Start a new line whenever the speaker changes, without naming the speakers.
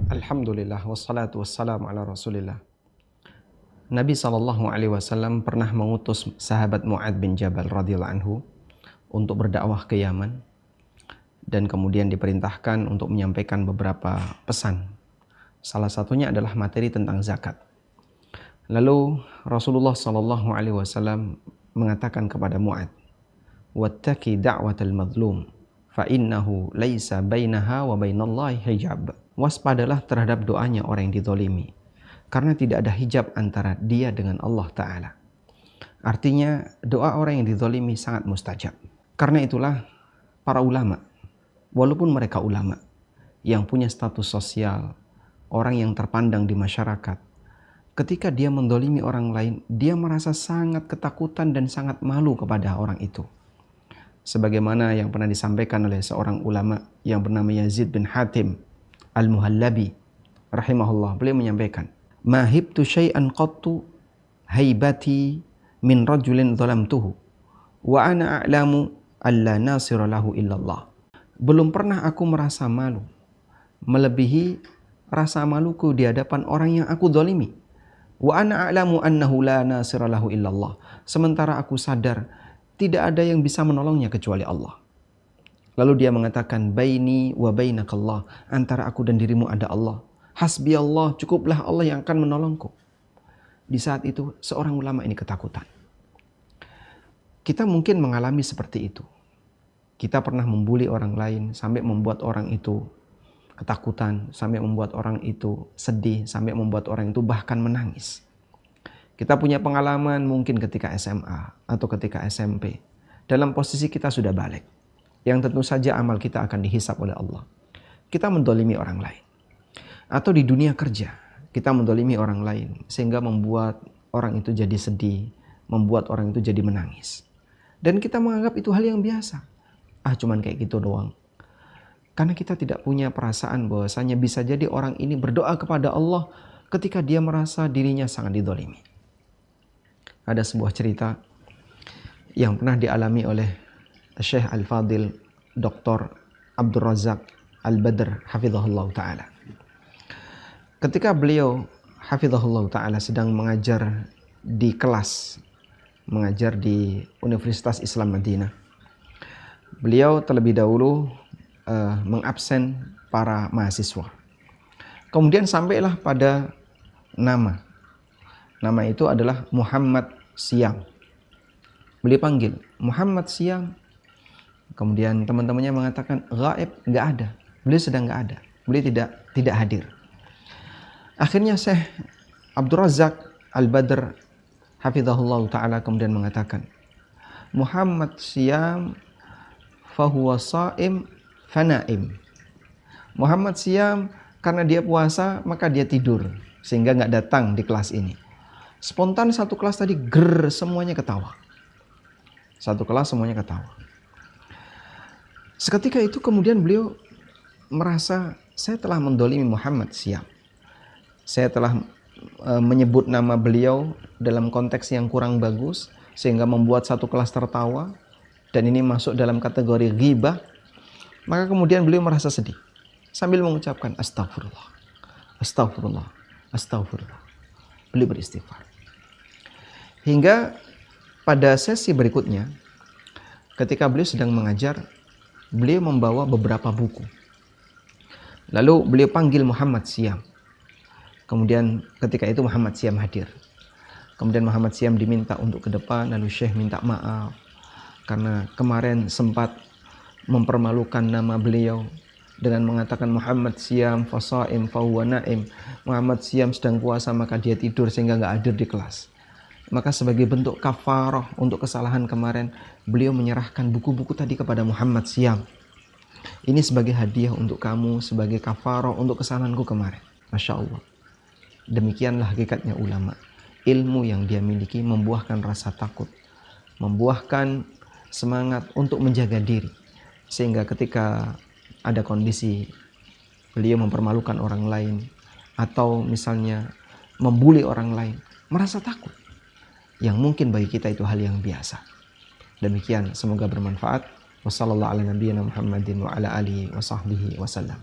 Alhamdulillah wassalatu wassalamu ala Rasulillah. Nabi SAW pernah mengutus sahabat Mu'adz bin Jabal radhiyallahu anhu untuk berdakwah ke Yaman, dan kemudian diperintahkan untuk menyampaikan beberapa pesan. Salah satunya adalah materi tentang zakat. Lalu Rasulullah SAW mengatakan kepada Mu'adz, "Wattaqi da'watal mazlum, fa innahu laisa bainaha wa bainallahi hijab." Waspadalah terhadap doanya orang yang dizalimi, karena tidak ada hijab antara dia dengan Allah Ta'ala. Artinya doa orang yang dizalimi sangat mustajab. Karena itulah para ulama, walaupun mereka ulama yang punya status sosial, orang yang terpandang di masyarakat, ketika dia menzalimi orang lain, dia merasa sangat ketakutan dan sangat malu kepada orang itu. Sebagaimana yang pernah disampaikan oleh seorang ulama yang bernama Yazid bin Hatim Al-Muhallabi rahimahullah, beliau menyampaikan, "Ma hibtu syai'an qattu haibati min rajulin zalamtuhu wa ana a'lamu alla nasira lahu illallah." Belum pernah aku merasa malu melebihi rasa maluku di hadapan orang yang aku zalimi. Wa ana a'lamu annahu la nasira lahu illallah. Sementara aku sadar tidak ada yang bisa menolongnya kecuali Allah. Lalu dia mengatakan, "Baini wa bainakallah." Antara aku dan dirimu ada Allah. Hasbi Allah, cukuplah Allah yang akan menolongku. Di saat itu seorang ulama ini ketakutan. Kita mungkin mengalami seperti itu. Kita pernah membuli orang lain sampai membuat orang itu ketakutan, sampai membuat orang itu sedih, sampai membuat orang itu bahkan menangis. Kita punya pengalaman mungkin ketika SMA atau ketika SMP. Dalam posisi kita sudah balik, yang tentu saja amal kita akan dihisap oleh Allah. Kita mendolimi orang lain. Atau di dunia kerja, kita mendolimi orang lain sehingga membuat orang itu jadi sedih, membuat orang itu jadi menangis. Dan kita menganggap itu hal yang biasa. Cuman kayak gitu doang. Karena kita tidak punya perasaan bahwasanya bisa jadi orang ini berdoa kepada Allah ketika dia merasa dirinya sangat didolimi. Ada sebuah cerita yang pernah dialami oleh Syekh Al-Fadil Dr. Abdul Razak Al-Badr hafizahullah ta'ala. Ketika beliau hafizahullah ta'ala sedang mengajar di kelas, mengajar di Universitas Islam Madinah, beliau terlebih dahulu mengabsen para mahasiswa. Kemudian sampailah pada nama. Nama itu adalah Muhammad Syam. Beliau panggil, "Muhammad Syam." Kemudian teman-temannya mengatakan, "Ghaib, nggak ada." Beliau sedang nggak ada. Beliau tidak hadir. Akhirnya Syekh Abdul Razak Al-Badr hafizahullah ta'ala kemudian mengatakan, "Muhammad Syam fahuwa sha'im fanaim." Muhammad Syam karena dia puasa maka dia tidur sehingga nggak datang di kelas ini. Spontan satu kelas tadi semuanya ketawa. Satu kelas semuanya ketawa. Seketika itu kemudian beliau merasa, saya telah mendolimi Muhammad Syam. Saya telah menyebut nama beliau dalam konteks yang kurang bagus sehingga membuat satu kelas tertawa, dan ini masuk dalam kategori ghibah. Maka kemudian beliau merasa sedih sambil mengucapkan astagfirullah, astagfirullah, astagfirullah. Beliau beristighfar. Hingga pada sesi berikutnya, ketika beliau sedang mengajar, beliau membawa beberapa buku. Lalu beliau panggil Muhammad Syam. Kemudian ketika itu Muhammad Syam hadir. Kemudian Muhammad Syam diminta untuk ke depan, lalu Syekh minta maaf karena kemarin sempat mempermalukan nama beliau dengan mengatakan Muhammad Syam fasaim fahuwa naim. Muhammad Syam sedang puasa maka dia tidur sehingga nggak hadir di kelas. Maka sebagai bentuk kafarah untuk kesalahan kemarin, beliau menyerahkan buku-buku tadi kepada Muhammad Syam. Ini sebagai hadiah untuk kamu, sebagai kafarah untuk kesalahanku kemarin. Masya Allah. Demikianlah hakikatnya ulama. Ilmu yang dia miliki membuahkan rasa takut, membuahkan semangat untuk menjaga diri. Sehingga ketika ada kondisi beliau mempermalukan orang lain atau misalnya membuli orang lain, merasa takut. Yang mungkin bagi kita itu hal yang biasa. Demikian, semoga bermanfaat. Wassallallahu ala nabiyyina Muhammadin wa ala alihi wa sahbihi wasallam.